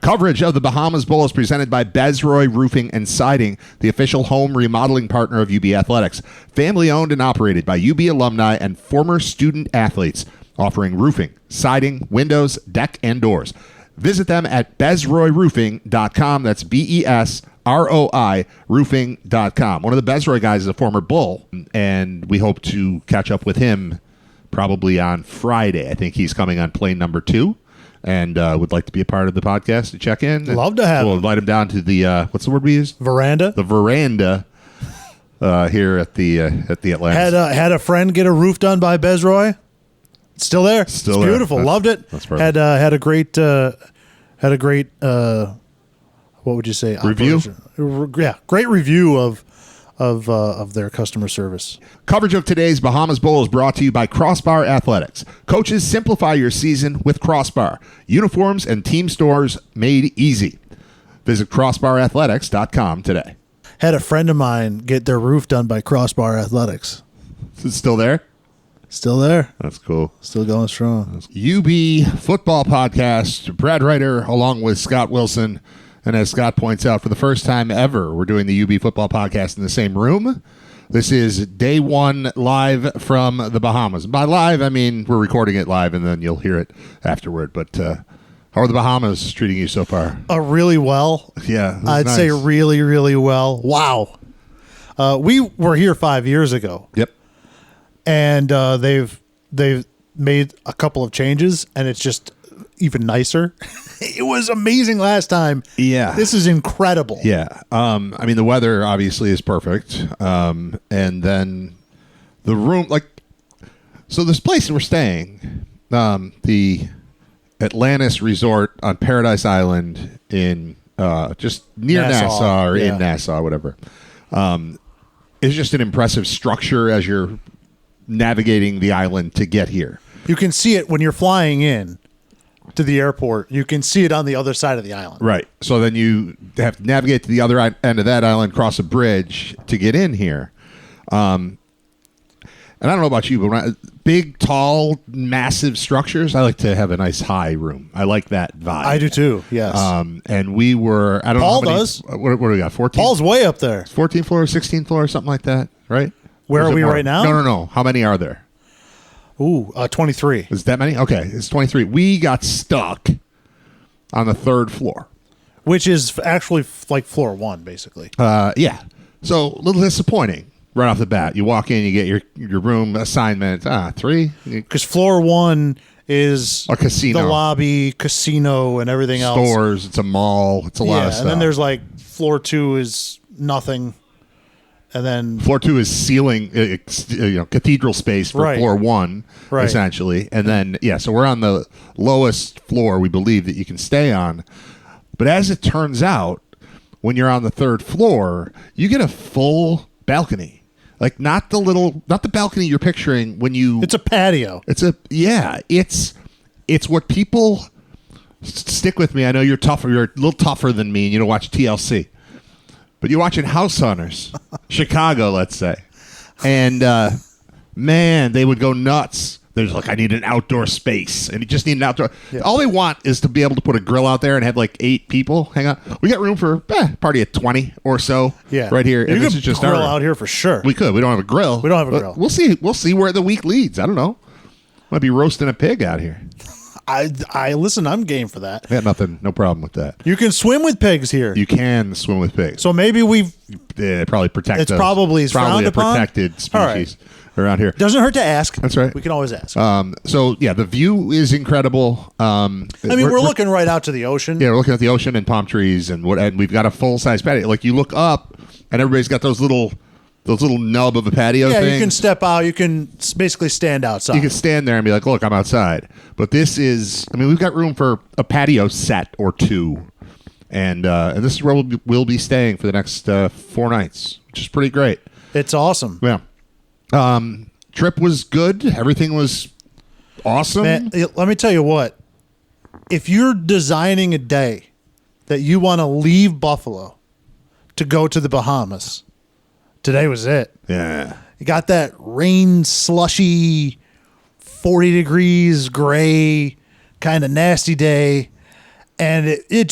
Coverage of the Bahamas Bowl is presented by Bezroy Roofing and Siding, the official home remodeling partner of UB Athletics. Family owned and operated by UB alumni and former student athletes, offering roofing, siding, windows, deck, and doors. Visit them at BezroyRoofing.com. That's BESROI roofing.com. One of the Bezroy guys is a former Bull, and we hope to catch up with him probably on Friday. I think he's coming on plane number 2. And would like to be a part of the podcast to check in. Love to have him. We'll invite him down to the, what's the word we use? Veranda. The veranda here at the Atlantis. Had a friend get a roof done by Bezroy. Still there. Still it's beautiful. Loved it. That's perfect. Had a great what would you say? Review? Yeah, great review of their customer service. Coverage of today's Bahamas Bowl is brought to you by Crossbar Athletics. Coaches, simplify your season with Crossbar. Uniforms and team stores made easy. Visit crossbarathletics.com today. Had a friend of mine get their roof done by Crossbar Athletics. Is it still there? Still there. That's cool. Still going strong. UB Football Podcast. Brad Ryder along with Scott Wilson. And as Scott points out, for the first time ever, we're doing the UB Football Podcast in the same room. This is day 1 live from the Bahamas. By live, I mean we're recording it live, and then you'll hear it afterward. But how are the Bahamas treating you so far? Really well. Yeah. I'd say really, really well. Wow. We were here 5 years ago. Yep. And they've made a couple of changes, and it's just even nicer. It was amazing last time. Yeah. This is incredible. Yeah. I mean, the weather obviously is perfect. And then the room, so this place we're staying, the Atlantis Resort on Paradise Island in just near Nassau or in Nassau, whatever, is just an impressive structure as you're navigating the island to get here. You can see it when you're flying in to the airport. You can see it on the other side of the island. Right. So then you have to navigate to the other end of that island, cross a bridge to get in here. And I don't know about you, but big, tall, massive structures, I like to have a nice high room. I like that vibe. I do too, yes. And we were, I don't Paul know how many, does. What do we got, 14? Paul's way up there. 14th floor, 16th floor, something like that, right? Where are we right now? No. How many are there? Ooh, 23. Is that many? Okay, it's 23. We got stuck on the 3rd floor. Which is actually like floor 1, basically. Yeah. So a little disappointing right off the bat. You walk in, you get your room assignment. 3? Because floor 1 is a casino, the lobby, casino, and everything else. Stores. It's a mall. It's a lot of stuff. And then there's floor 2 is nothing. And then floor 2 is ceiling, cathedral space for floor 1, essentially. And then, so we're on the lowest floor we believe that you can stay on. But as it turns out, when you're on the 3rd floor, you get a full balcony. Not the balcony you're picturing when you. It's a patio. It's what people stick with me. I know you're tougher. You're a little tougher than me, and you don't watch TLC. But you're watching House Hunters, Chicago, let's say. And, man, they would go nuts. There's I need an outdoor space. And you just need an outdoor. Yeah. All they want is to be able to put a grill out there and have 8 people hang out. We got room for a party of 20 or so right here. You could just grill out here for sure. We could. We don't have a grill. We don't have a grill. We'll see. We'll see where the week leads. I don't know. Might be roasting a pig out here. I listen, I'm game for that. Yeah, nothing, no problem with that. You can swim with pigs here. You can swim with pigs. So maybe probably protect. It's probably a protected species around here. Doesn't hurt to ask. That's right. We can always ask. The view is incredible. We're looking right out to the ocean. Yeah, we're looking at the ocean and palm trees, and we've got a full size patio. You look up, and everybody's got those little nub of a patio thing. Yeah, you can step out. You can basically stand outside. You can stand there and be like, look, I'm outside. But this is, we've got room for a patio set or 2. And this is where we'll be staying for the next 4 nights, which is pretty great. It's awesome. Yeah. Trip was good. Everything was awesome. Man, let me tell you what. If you're designing a day that you want to leave Buffalo to go to the Bahamas, today was it. Yeah. You got that rain, slushy, 40 degrees, gray, kind of nasty day. And it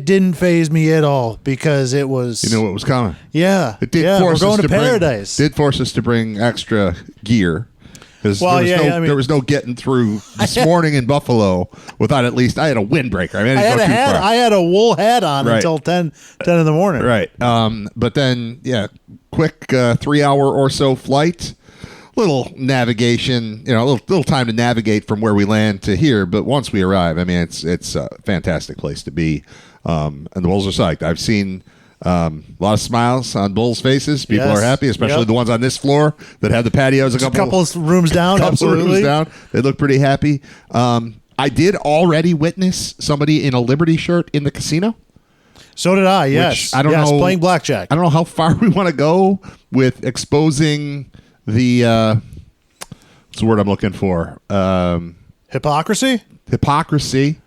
didn't faze me at all because it was. You know what was coming. Yeah. It did yeah, force we're going us to to paradise. did force us to bring extra gear. Because there was no getting through this morning in Buffalo without at least I had a windbreaker. I mean, I had a wool hat on Right. until 10 in the morning. Right. But then, quick 3 hour or so flight. Little navigation, a little time to navigate from where we land to here. But once we arrive, I mean, it's a fantastic place to be. And the Bulls are psyched. I've seen a lot of smiles on Bulls' faces. People Yes. are happy, especially Yep. the ones on this floor that have the patios A couple of rooms down, absolutely. rooms down. They look pretty happy. I did already witness somebody in a Liberty shirt in the casino. So did I, yes. I don't know. Playing blackjack. I don't know how far we want to go with exposing the what's the word I'm looking for? Hypocrisy? Hypocrisy.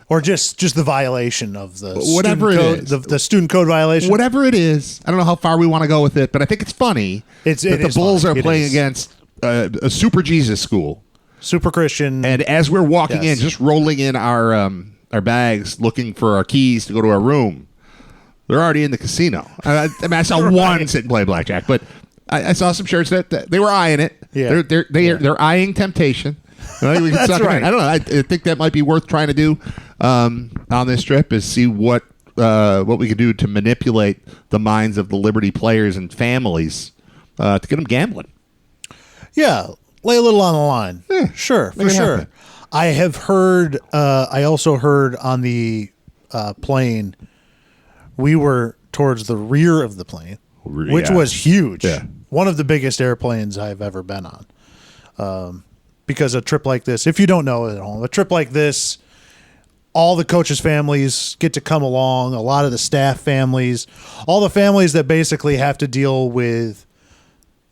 Or just the violation of the Whatever student it code, is. the student code violation. Whatever it is, I don't know how far we want to go with it, but I think it's funny that the Bulls are playing against a Super Jesus school. Super Christian. And as we're walking in, just rolling in our bags, looking for our keys to go to our room, they're already in the casino. I mean, I saw one sit and play blackjack, but I saw some shirts that they were eyeing it. Yeah. They're eyeing temptation. I think we can suck it in. I don't know. I think that might be worth trying to do on this trip is see what we could do to manipulate the minds of the Liberty players and families to get them gambling. Yeah, lay a little on the line. Yeah, sure, for make it sure. happen. I have heard. I also heard on the plane. We were towards the rear of the plane, which was huge. Yeah. One of the biggest airplanes I've ever been on. Because a trip like this, if you don't know it at home, a trip like this, all the coaches' families get to come along, a lot of the staff families, all the families that basically have to deal with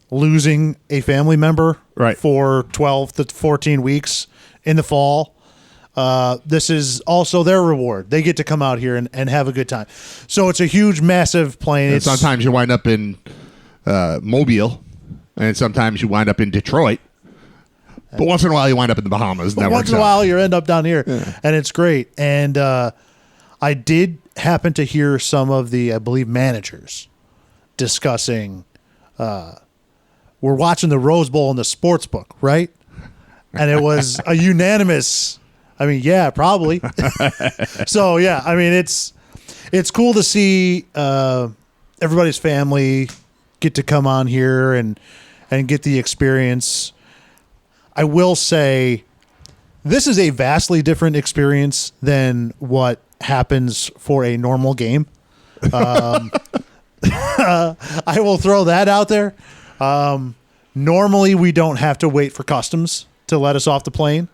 losing a family member for 12 to 14 weeks in the fall. This is also their reward. They get to come out here and have a good time. So it's a huge, massive plane. And sometimes you wind up in Mobile, and sometimes you wind up in Detroit. But once in a while, you wind up in the Bahamas. But once in a while, you end up down here, and it's great. And I did happen to hear some of the, I believe, managers discussing, we're watching the Rose Bowl in the sports book, right? And it was a unanimous, I mean, yeah, probably. So, yeah, I mean, it's cool to see everybody's family get to come on here and get the experience. I will say this is a vastly different experience than what happens for a normal game. I will throw that out there. Normally, we don't have to wait for customs to let us off the plane.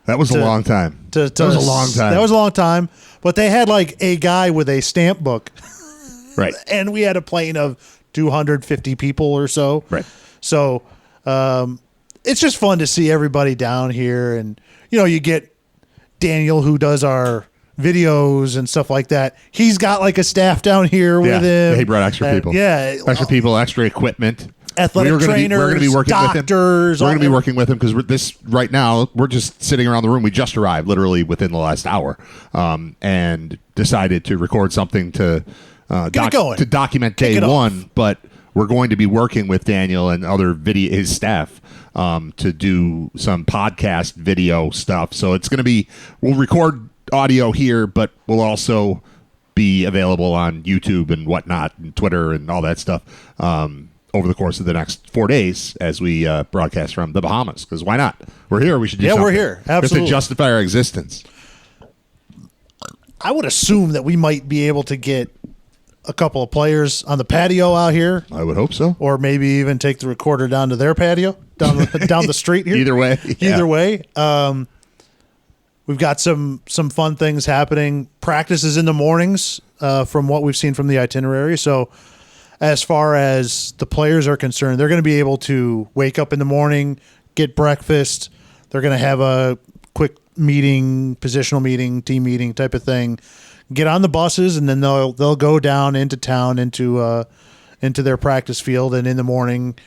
That was a long time. That was a long time. But they had like a guy with a stamp book. Right. And we had a plane of 250 people or so. Right. So, it's just fun to see everybody down here. And, you get Daniel, who does our videos and stuff like that. He's got like a staff down here with him. He brought extra people. Extra people, extra equipment. Athletic trainers, we're going to be working doctors. We're going to be working with him because right now, we're just sitting around the room. We just arrived literally within the last hour and decided to record something to document day one. But we're going to be working with Daniel and his staff to do some podcast video stuff. So it's going to be, we'll record audio here, but we'll also be available on YouTube and whatnot and Twitter and all that stuff over the course of the next 4 days as we broadcast from the Bahamas. Because why not? We're here. We should do something. Yeah, we're here. Absolutely. Just to justify our existence. I would assume that we might be able to get a couple of players on the patio out here. I would hope so. Or maybe even take the recorder down to their patio, down the street here. Either way. Yeah. Either way. We've got some fun things happening. Practices in the mornings from what we've seen from the itinerary. So as far as the players are concerned, they're going to be able to wake up in the morning, get breakfast. They're going to have a quick meeting, positional meeting, team meeting type of thing. Get on the buses, and then they'll go down into town into their practice field, and in the morning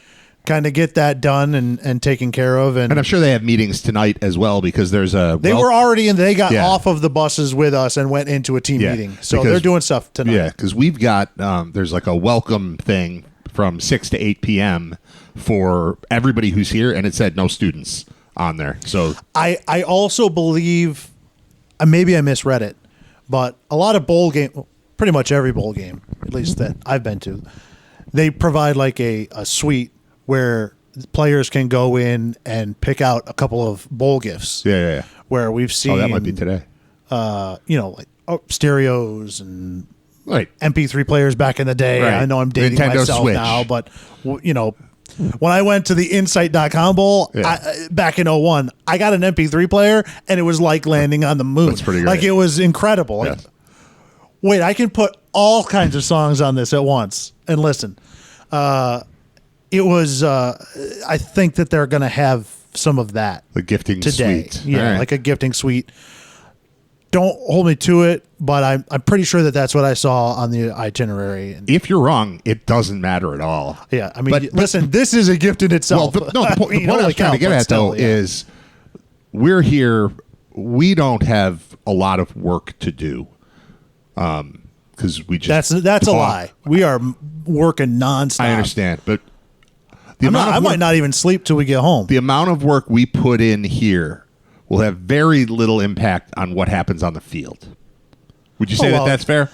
kind of get that done and taken care of. And I'm sure they have meetings tonight as well because there's a. They were already in. They got Yeah. off of the buses with us and went into a team meeting. So because- they're doing stuff tonight. Yeah, because we've got there's like a welcome thing from 6 to 8 p.m. for everybody who's here, and it said no students on there. So I also believe, maybe I misread it, but a lot of bowl game, pretty much every bowl game, at least that I've been to, they provide like a suite where players can go in and pick out a couple of bowl gifts. yeah. Where we've seen, Oh, that might be today. Like stereos and Right. MP3 players back in the day. Right. I know I'm dating Nintendo myself Switch. now, but when I went to the Insight.com Bowl back in 01, I got an MP3 player and it was like landing on the moon. That's pretty great. Like it was incredible. Like, Yes. wait, I can put all kinds of songs on this at once and listen. It was, I think that they're going to have some of that The gifting today. suite. Yeah, All right. like a gifting suite. Don't hold me to it, but I'm pretty sure that that's what I saw on the itinerary. And If you're wrong, it doesn't matter at all. yeah, I mean, But- listen, this is a gift in Well, itself. the point I holy was trying cow, to get but at, still, though, yeah. is we're here. We don't have a lot of work to do because we just that's a talk. lie. We are working nonstop. I understand, but the I might not even sleep till we get home. the amount of work we put in here will have very little impact on what happens on the field. Would you say well- that that's fair?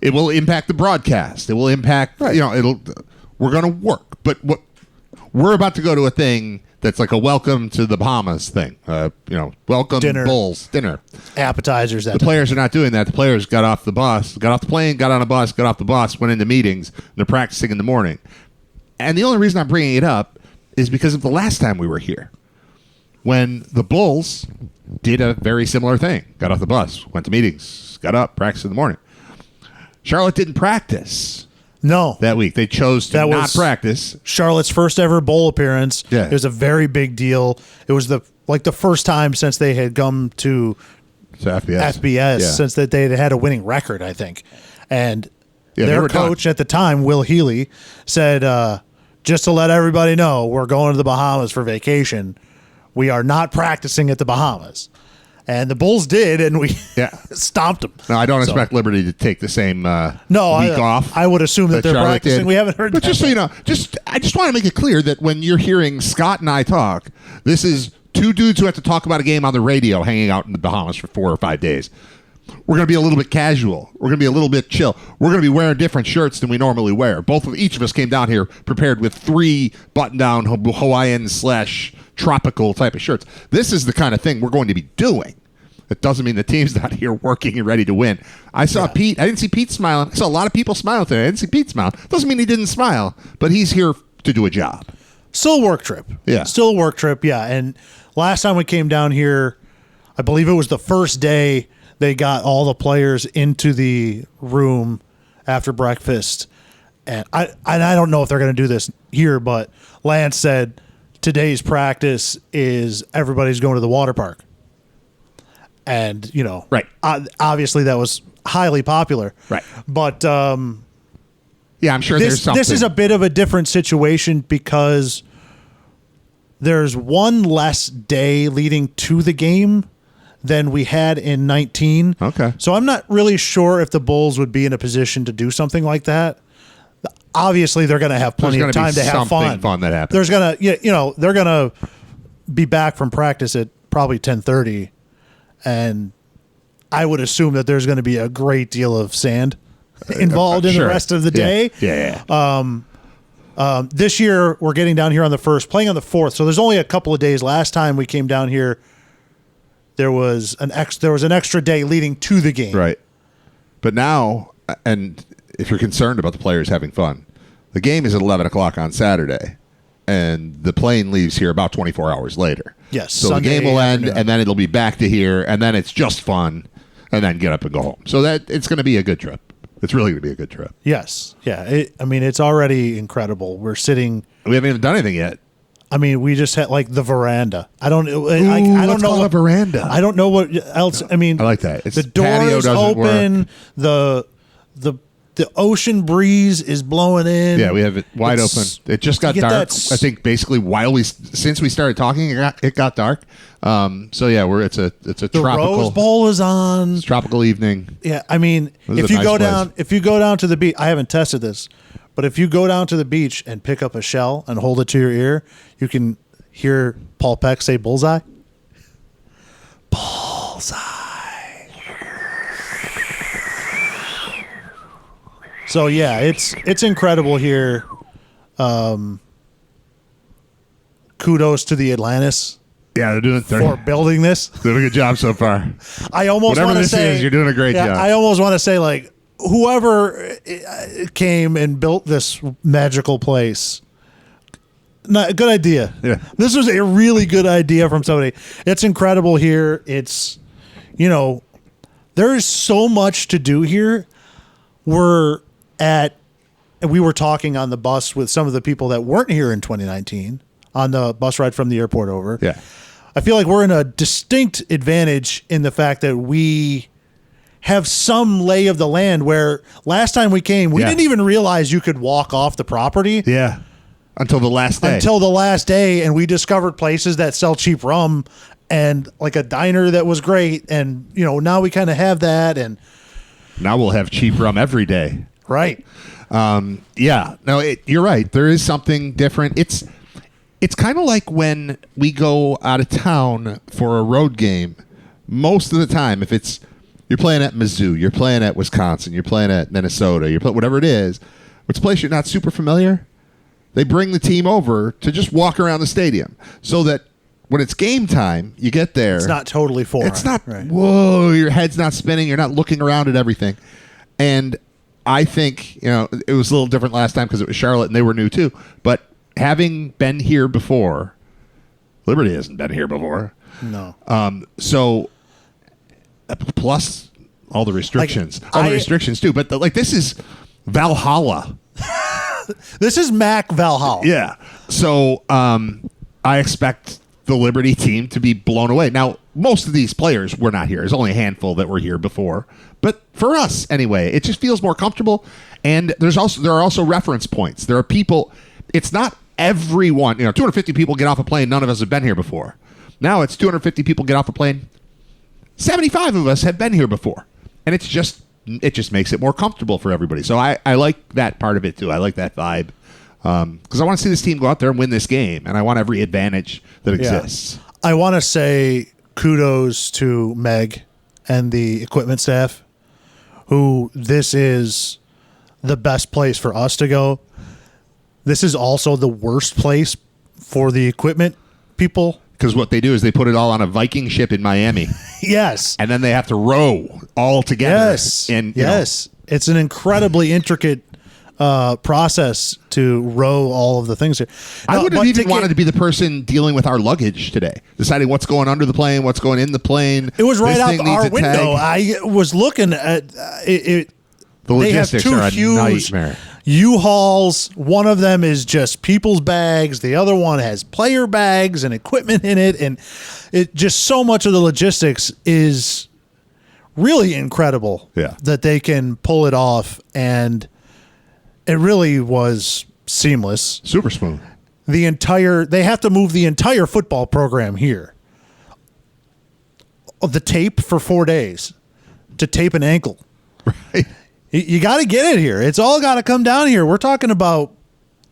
It will impact the broadcast. It will impact, Right. we're going to work. But what we're about to go to a thing that's like a welcome to the Bahamas thing. Welcome Dinner. Bulls dinner. Appetizers. The players are not doing that. The players got off the plane, got on a bus, got off the bus, went into meetings. And they're practicing in the morning. And the only reason I'm bringing it up is because of the last time we were here, when the Bulls did a very similar thing. Got off the bus, went to meetings, got up, practiced in the morning. Charlotte didn't practice No, that week. They chose to That not was- practice. Charlotte's first ever bowl appearance. Yeah. It was a very big deal. It was the first time since they had come to So FBS. FBS Yeah. since that they had a winning record, I think. And Yeah, they their were done. coach at the time, Will Healy, said, just to let everybody know, we're going to the Bahamas for vacation. We are not practicing at the Bahamas. And the Bulls did, and we Yeah. stomped them. No, I don't So- expect Liberty to take the same No, week off. I would assume that they're Charlotte practicing. did. We haven't heard But that. just so you know, I just want to make it clear that when you're hearing Scott and I talk, this is two dudes who have to talk about a game on the radio hanging out in the Bahamas for 4 or 5 days. We're going to be a little bit casual. We're going to be a little bit chill. We're going to be wearing different shirts than we normally wear. Each of us came down here prepared with 3 button-down Hawaiian/tropical type of shirts. This is the kind of thing we're going to be doing. That doesn't mean the team's not here working and ready to win. I saw Pete. I didn't see Pete smiling. I saw a lot of people smile today. I didn't see Pete smile. Doesn't mean he didn't smile, but he's here to do a job. Still a work trip. Yeah. Still a work trip, yeah. And last time we came down here, I believe it was the first day they got all the players into the room after breakfast. And I don't know if they're going to do this here, but Lance said today's practice is everybody's going to the water park. And, Right. Obviously that was highly popular. Right. But Yeah, I'm sure there's something. this is a bit of a different situation because there's one less day leading to the game than we had in 19. Okay. So I'm not really sure if the Bulls would be in a position to do something like that. Obviously, they're going to have plenty There's of gonna time be to have something fun that happens. There's going to, they're going to be back from practice at probably 10:30, and I would assume that there's going to be a great deal of sand involved in Sure. the rest of the day. Yeah. This year, we're getting down here on the 1st, playing on the 4th. So there's only a couple of days. Last time we came down here, there was an extra day leading to the game. Right. But now, and if you're concerned about the players having fun, the game is at 11 o'clock on Saturday, and the plane leaves here about 24 hours later. Yes, So Sunday the game will end, afternoon. and then it'll be back to here, and then it's just fun, and then get up and go home. So that it's going to be a good trip. It's really going to be a good trip. Yes. Yeah. It's already incredible. We're sitting. We haven't even done anything yet. We just had like the veranda. I don't know. let's call it a veranda. I don't know what else. I like that. It's the door patio is doesn't open. work. The The ocean breeze is blowing in. Yeah, we have it wide open. It just got dark. I think basically since we started talking, it got dark. So yeah, it's a the tropical Rose Bowl is on. Tropical evening. Yeah, I mean, if you go down to the beach, I haven't tested this, but if you go down to the beach and pick up a shell and hold it to your ear, you can hear Paul Peck say "bullseye." Bullseye. So yeah, it's incredible here. Kudos to the Atlantis. Yeah, they're doing for building this. Doing a good job so far. I almost want to say you're doing a great job. I almost want to say like whoever came and built this magical place. Good idea. Yeah. This was a really good idea from somebody. It's incredible here. It's there's so much to do here. We were talking on the bus with some of the people that weren't here in 2019 on the bus ride from the airport over. Yeah. I feel like we're in a distinct advantage in the fact that we have some lay of the land where last time we came, we didn't even realize you could walk off the property. Yeah. Until the last day. And we discovered places that sell cheap rum and like a diner that was great. And, now we kind of have that. And now we'll have cheap rum every day. Right. Yeah. No, you're right. There is something different. It's kind of like when we go out of town for a road game. Most of the time, if you're playing at Mizzou, you're playing at Wisconsin, you're playing at Minnesota, you're playing whatever it is, it's a place you're not super familiar. They bring the team over to just walk around the stadium so that when it's game time, you get there. It's not totally foreign. It's not, whoa, your head's not spinning. You're not looking around at everything. And I think, it was a little different last time because it was Charlotte and they were new too. But having been here before, Liberty hasn't been here before. No. So, plus all the restrictions. Restrictions too. But this is Valhalla. This is Mac Valhalla. Yeah. So I expect the Liberty team to be blown away. Now, most of these players were not here. There's only a handful that were here before. But for us, anyway, it just feels more comfortable. And there are also reference points. There are people. It's not everyone. 250 people get off a plane. None of us have been here before. Now it's 250 people get off a plane. 75 of us have been here before. And it just makes it more comfortable for everybody. So I like that part of it, too. I like that vibe. Because I want to see this team go out there and win this game. And I want every advantage that exists. I want to say kudos to Meg and the equipment staff, who this is the best place for us to go. This is also the worst place for the equipment people. Because what they do is they put it all on a Viking ship in Miami. Yes. And then they have to row all together. Yes. And, yes. It's an incredibly intricate process to row all of the things here. I would have even wanted to be the person dealing with our luggage today, deciding what's going under the plane, what's going in the plane. It was right out our window. I was looking at it. The logistics are a nightmare. U-Hauls. One of them is just people's bags. The other one has player bags and equipment in it. And it just so much of the logistics is really incredible that they can pull it off. And it really was seamless. Super smooth. They have to move the entire football program here. The tape for 4 days to tape an ankle. Right. You got to get it here. It's all got to come down here. We're talking about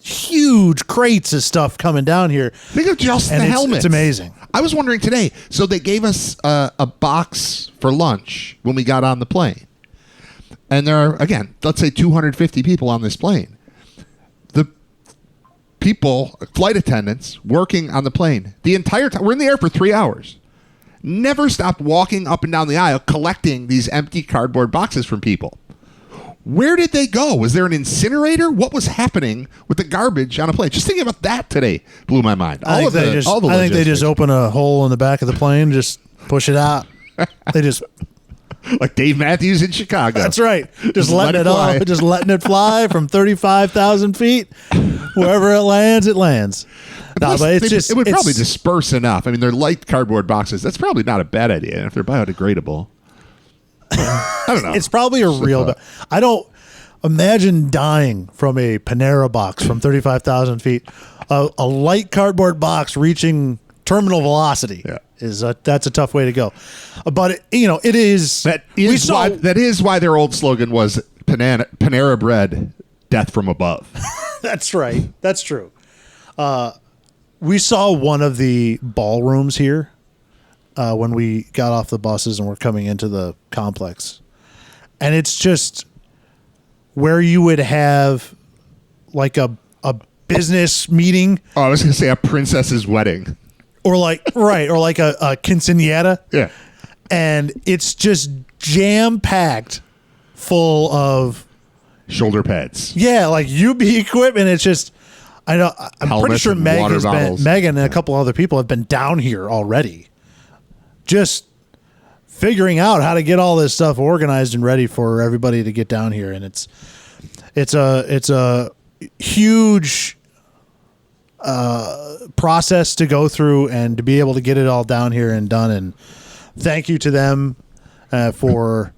huge crates of stuff coming down here. Think of just the helmets. It's amazing. I was wondering today. So they gave us a box for lunch when we got on the plane. And there are, again, let's say 250 people on this plane. The people, flight attendants, working on the plane, the entire time, we're in the air for 3 hours, never stopped walking up and down the aisle collecting these empty cardboard boxes from people. Where did they go? Was there an incinerator? What was happening with the garbage on a plane? Just thinking about that today blew my mind. I think they just open a hole in the back of the plane, just push it out. They just... Like Dave Matthews in Chicago. That's right. Just letting it off, just letting it fly from 35,000 feet. Wherever it lands, it lands. No, but it would probably disperse enough. I mean, they're light cardboard boxes. That's probably not a bad idea if they're biodegradable. I don't know. It's probably a real. I don't. Imagine dying from a Panera box from 35,000 feet. A light cardboard box reaching terminal velocity that's a tough way to go. But it is. That is why their old slogan was Panera Bread, death from above. That's right. That's true. We saw one of the ballrooms here when we got off the buses and were coming into the complex. And it's just where you would have like a business meeting. Oh, I was going to say a princess's wedding. Or like a quinceañera. Yeah. And it's just jam-packed full of shoulder pads. Yeah, like UB equipment. It's just, I'm pretty sure Megan and a couple other people have been down here already, just figuring out how to get all this stuff organized and ready for everybody to get down here. And it's a huge process to go through, and to be able to get it all down here and done. And thank you to them for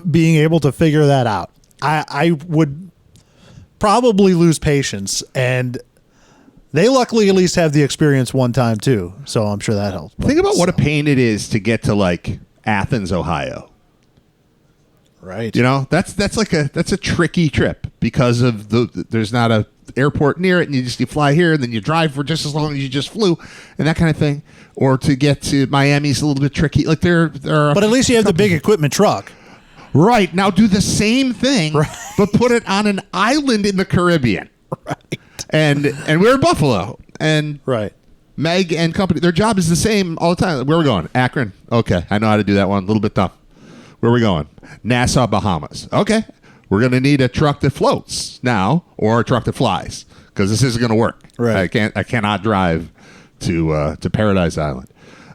being able to figure that out. I would probably lose patience, and they luckily at least have the experience one time too, so I'm sure that helps. Think about what a pain it is to get to like Athens, Ohio. Right. That's a tricky trip because of there's not a airport near it, and you fly here and then you drive for just as long as you just flew, and that kind of thing. Or to get to Miami's a little bit tricky. Like but at least you have the big equipment truck. Right. Now do the same thing, but put it on an island in the Caribbean. Right. And we're in Buffalo, and Meg and company, their job is the same all the time. Where are we going? Akron. Okay, I know how to do that one. A little bit tough. Where are we going? Nassau, Bahamas. Okay. We're going to need a truck that floats now, or a truck that flies, because this isn't going to work. Right. I cannot drive to Paradise Island.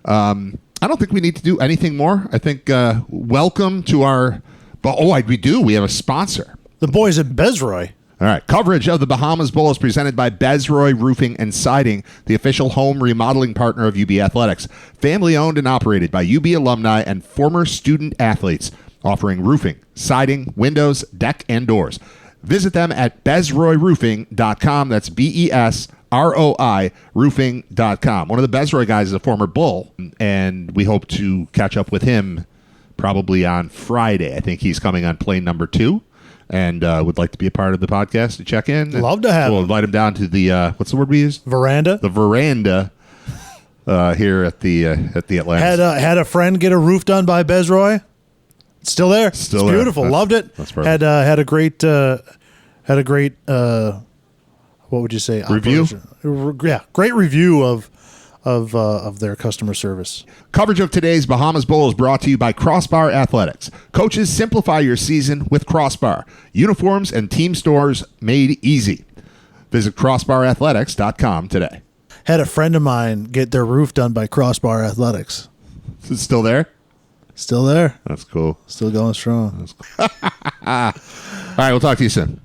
I don't think we need to do anything more. I think welcome to our. We do. We have a sponsor. The boys at Bezroy. All right. Coverage of the Bahamas Bowl is presented by Bezroy Roofing and Siding, the official home remodeling partner of UB Athletics. Family owned and operated by UB alumni and former student athletes, offering roofing, siding, windows, deck, and doors. Visit them at BezroyRoofing.com. That's BESROI roofing.com. One of the Bezroy guys is a former Bull, and we hope to catch up with him probably on Friday. I think he's coming on plane number 2, and would like to be a part of the podcast to check in. Love to have We'll invite him down to the, what's the word we use? Veranda. The veranda here at the Atlantis. Had a friend get a roof done by Bezroy. It's still there. It's beautiful. Loved it. That's perfect. Had a great what would you say? Review? Yeah, great review of their customer service. Coverage of today's Bahamas Bowl is brought to you by Crossbar Athletics. Coaches, simplify your season with Crossbar. Uniforms and team stores made easy. Visit crossbarathletics.com today. Had a friend of mine get their roof done by Crossbar Athletics. Is it still there? Still there. That's cool. Still going strong. All right, we'll talk to you soon.